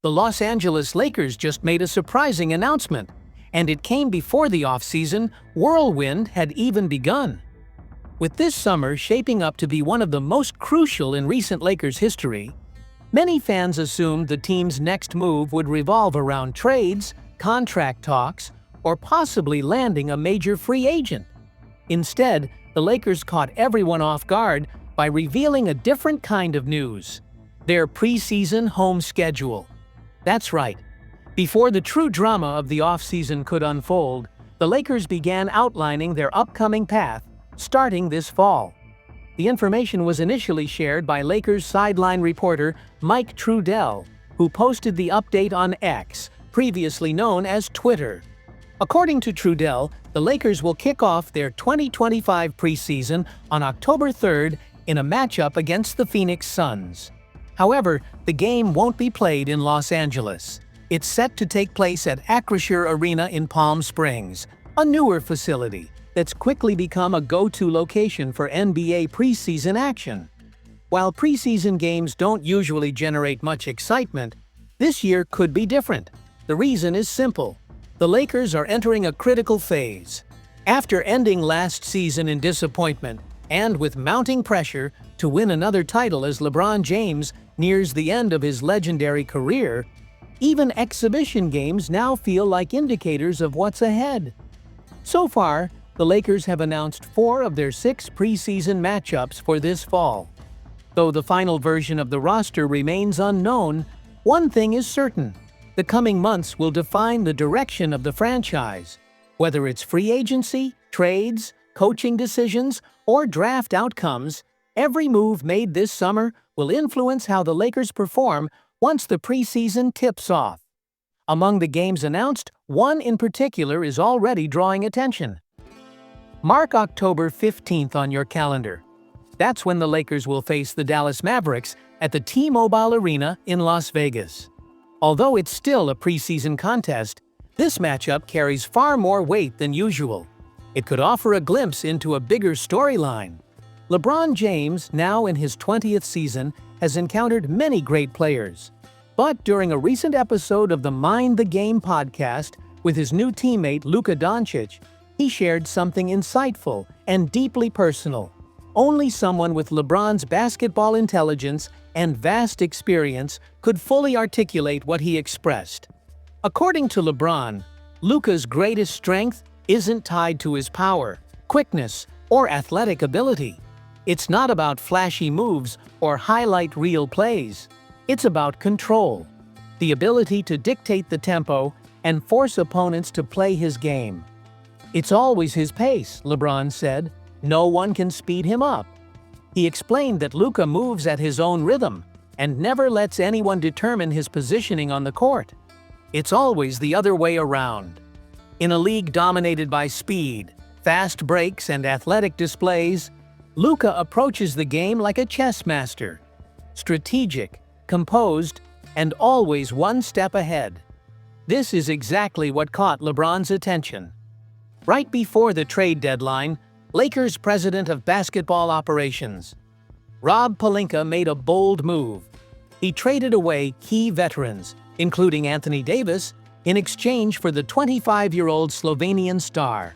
The Los Angeles Lakers just made a surprising announcement, and it came before the offseason whirlwind had even begun. With this summer shaping up to be one of the most crucial in recent Lakers history, many fans assumed the team's next move would revolve around trades, contract talks, or possibly landing a major free agent. Instead, the Lakers caught everyone off guard by revealing a different kind of news: their preseason home schedule. That's right. Before the true drama of the offseason could unfold, the Lakers began outlining their upcoming path, starting this fall. The information was initially shared by Lakers sideline reporter Mike Trudell, who posted the update on X, previously known as Twitter. According to Trudell, the Lakers will kick off their 2025 preseason on October 3rd in a matchup against the Phoenix Suns. However, the game won't be played in Los Angeles. It's set to take place at Acrisure Arena in Palm Springs, a newer facility that's quickly become a go-to location for NBA preseason action. While preseason games don't usually generate much excitement, this year could be different. The reason is simple. The Lakers are entering a critical phase. After ending last season in disappointment, and with mounting pressure to win another title as LeBron James nears the end of his legendary career, even exhibition games now feel like indicators of what's ahead. So far, the Lakers have announced 4 of their 6 preseason matchups for this fall. Though the final version of the roster remains unknown, one thing is certain: the coming months will define the direction of the franchise. Whether it's free agency, trades, coaching decisions, or draft outcomes, every move made this summer will influence how the Lakers perform once the preseason tips off. Among the games announced, one in particular is already drawing attention. Mark October 15th on your calendar. That's when the Lakers will face the Dallas Mavericks at the T-Mobile Arena in Las Vegas. Although it's still a preseason contest, this matchup carries far more weight than usual. It could offer a glimpse into a bigger storyline. LeBron James, now in his 20th season, has encountered many great players. But during a recent episode of the Mind the Game podcast with his new teammate Luka Doncic, he shared something insightful and deeply personal. Only someone with LeBron's basketball intelligence and vast experience could fully articulate what he expressed. According to LeBron, Luka's greatest strength isn't tied to his power, quickness, or athletic ability. It's not about flashy moves or highlight reel plays. It's about control, the ability to dictate the tempo and force opponents to play his game. It's always his pace, LeBron said. No one can speed him up. He explained that Luka moves at his own rhythm and never lets anyone determine his positioning on the court. It's always the other way around. In a league dominated by speed, fast breaks, and athletic displays, Luka approaches the game like a chess master, strategic, composed, and always one step ahead. This is exactly what caught LeBron's attention. Right before the trade deadline, Lakers president of basketball operations, Rob Pelinka, made a bold move. He traded away key veterans, including Anthony Davis, in exchange for the 25-year-old Slovenian star.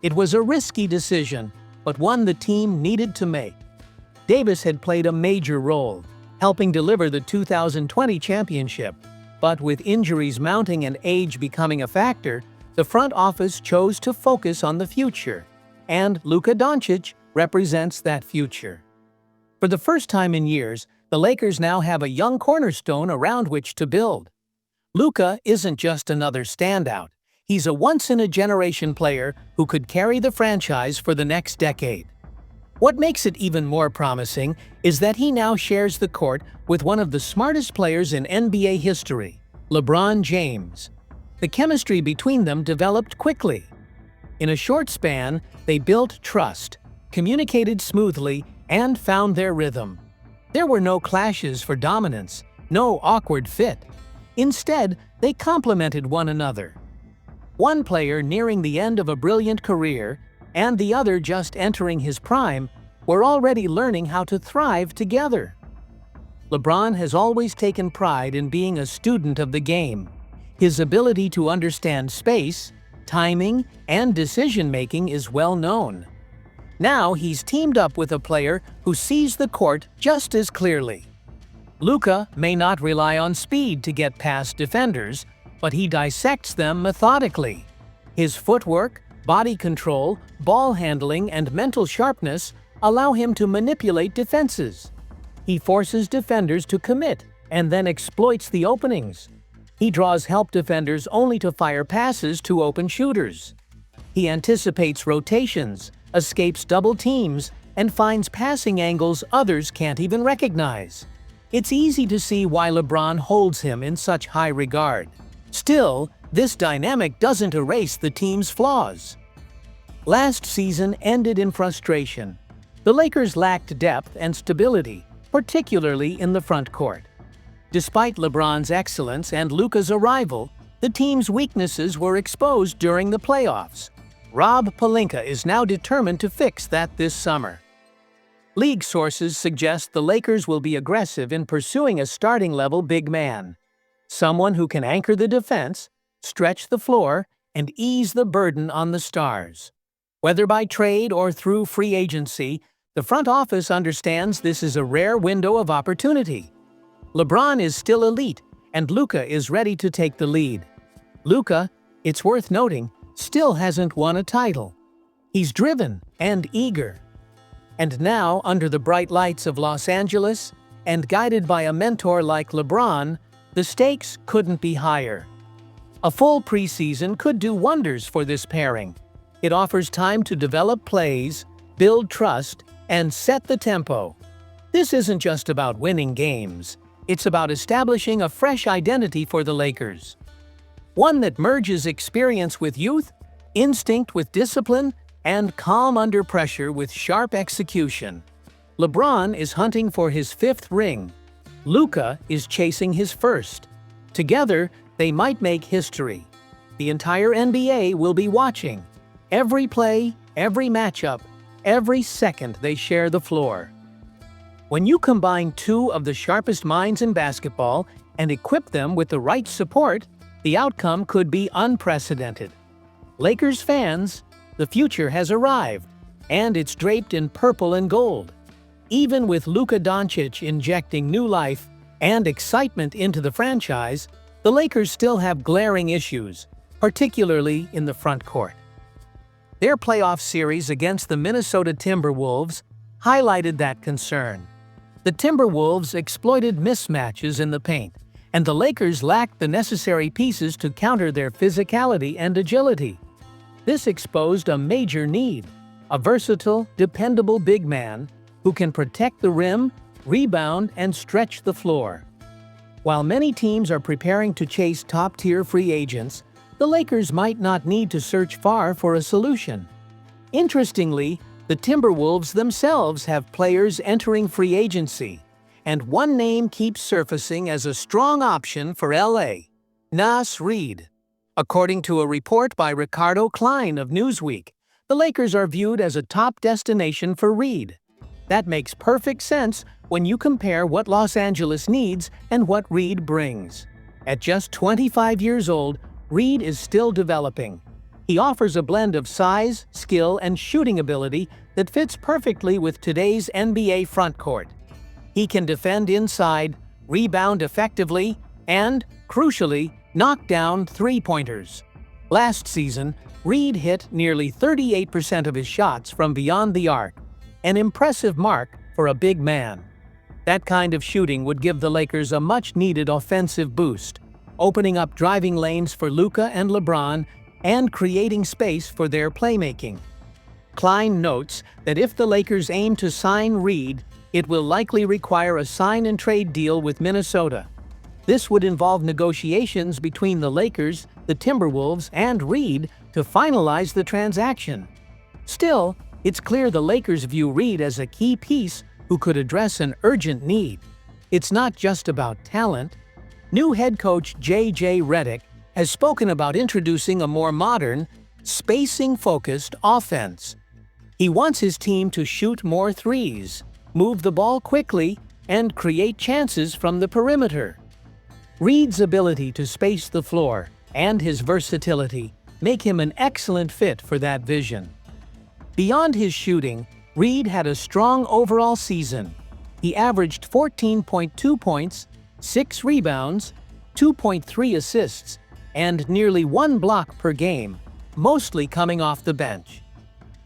It was a risky decision, but one the team needed to make. Davis had played a major role, helping deliver the 2020 championship. But with injuries mounting and age becoming a factor, the front office chose to focus on the future. And Luka Doncic represents that future. For the first time in years, the Lakers now have a young cornerstone around which to build. Luka isn't just another standout. He's a once-in-a-generation player who could carry the franchise for the next decade. What makes it even more promising is that he now shares the court with one of the smartest players in NBA history, LeBron James. The chemistry between them developed quickly. In a short span, they built trust, communicated smoothly, and found their rhythm. There were no clashes for dominance, no awkward fit. Instead, they complemented one another. One player nearing the end of a brilliant career, and the other just entering his prime, were already learning how to thrive together. LeBron has always taken pride in being a student of the game. His ability to understand space, timing, and decision-making is well known. Now he's teamed up with a player who sees the court just as clearly. Luka may not rely on speed to get past defenders, but he dissects them methodically. His footwork, body control, ball handling, and mental sharpness allow him to manipulate defenses. He forces defenders to commit and then exploits the openings. He draws help defenders only to fire passes to open shooters. He anticipates rotations, escapes double teams, and finds passing angles others can't even recognize. It's easy to see why LeBron holds him in such high regard. Still, this dynamic doesn't erase the team's flaws. Last season ended in frustration. The Lakers lacked depth and stability, particularly in the front court. Despite LeBron's excellence and Luka's arrival, the team's weaknesses were exposed during the playoffs. Rob Pelinka is now determined to fix that this summer. League sources suggest the Lakers will be aggressive in pursuing a starting-level big man, someone who can anchor the defense, stretch the floor, and ease the burden on the stars. Whether by trade or through free agency, the front office understands this is a rare window of opportunity. LeBron is still elite, and Luka is ready to take the lead. Luka, it's worth noting, still hasn't won a title. He's driven and eager. And now, under the bright lights of Los Angeles, and guided by a mentor like LeBron, the stakes couldn't be higher. A full preseason could do wonders for this pairing. It offers time to develop plays, build trust, and set the tempo. This isn't just about winning games. It's about establishing a fresh identity for the Lakers. One that merges experience with youth, instinct with discipline, and calm under pressure with sharp execution. LeBron is hunting for his 5th ring. Luka is chasing his 1st. Together, they might make history. The entire NBA will be watching. Every play, every matchup, every second they share the floor. When you combine two of the sharpest minds in basketball and equip them with the right support, the outcome could be unprecedented. Lakers fans, the future has arrived, and it's draped in purple and gold. Even with Luka Doncic injecting new life and excitement into the franchise, the Lakers still have glaring issues, particularly in the front court. Their playoff series against the Minnesota Timberwolves highlighted that concern. The Timberwolves exploited mismatches in the paint, and the Lakers lacked the necessary pieces to counter their physicality and agility. This exposed a major need: a versatile, dependable big man who can protect the rim, rebound, and stretch the floor. While many teams are preparing to chase top-tier free agents, the Lakers might not need to search far for a solution. Interestingly, the Timberwolves themselves have players entering free agency, and one name keeps surfacing as a strong option for LA: Naz Reid. According to a report by Ricardo Klein of Newsweek, the Lakers are viewed as a top destination for Reid. That makes perfect sense when you compare what Los Angeles needs and what Reid brings. At just 25 years old, Reid is still developing. He offers a blend of size, skill, and shooting ability that fits perfectly with today's NBA frontcourt. He can defend inside, rebound effectively, and, crucially, knock down three-pointers. Last season, Reid hit nearly 38% of his shots from beyond the arc, an impressive mark for a big man. That kind of shooting would give the Lakers a much-needed offensive boost, opening up driving lanes for Luka and LeBron and creating space for their playmaking. Klein notes that if the Lakers aim to sign Reid, it will likely require a sign-and-trade deal with Minnesota. This would involve negotiations between the Lakers, the Timberwolves, and Reid to finalize the transaction. Still, it's clear the Lakers view Reid as a key piece who could address an urgent need. It's not just about talent. New head coach J.J. Redick has spoken about introducing a more modern, spacing-focused offense. He wants his team to shoot more threes, move the ball quickly, and create chances from the perimeter. Reid's ability to space the floor and his versatility make him an excellent fit for that vision. Beyond his shooting, Reid had a strong overall season. He averaged 14.2 points, 6 rebounds, 2.3 assists, and nearly 1 block per game, mostly coming off the bench.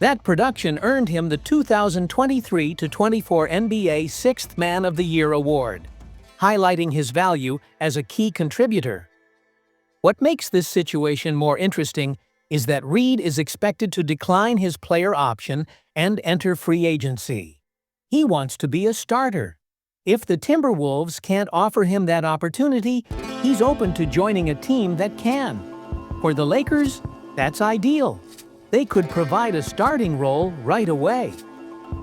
That production earned him the 2023-24 NBA Sixth Man of the Year award, highlighting his value as a key contributor. What makes this situation more interesting is that Reid is expected to decline his player option and enter free agency. He wants to be a starter. If the Timberwolves can't offer him that opportunity, he's open to joining a team that can. For the Lakers, that's ideal. They could provide a starting role right away.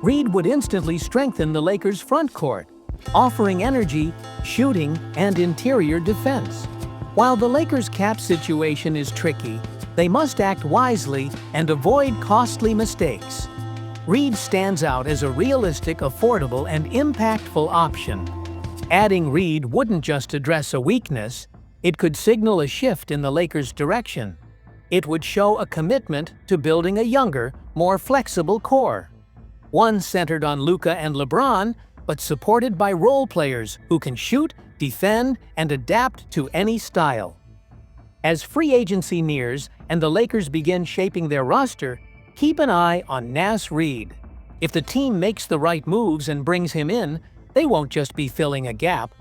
Reid would instantly strengthen the Lakers' front court, offering energy, shooting, and interior defense. While the Lakers' cap situation is tricky, they must act wisely and avoid costly mistakes. Reid stands out as a realistic, affordable, and impactful option. Adding Reid wouldn't just address a weakness, it could signal a shift in the Lakers' direction. It would show a commitment to building a younger, more flexible core. One centered on Luka and LeBron, but supported by role players who can shoot, defend, and adapt to any style. As free agency nears and the Lakers begin shaping their roster, keep an eye on Naz Reid. If the team makes the right moves and brings him in, they won't just be filling a gap.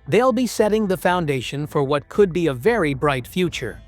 They'll be setting the foundation for what could be a very bright future.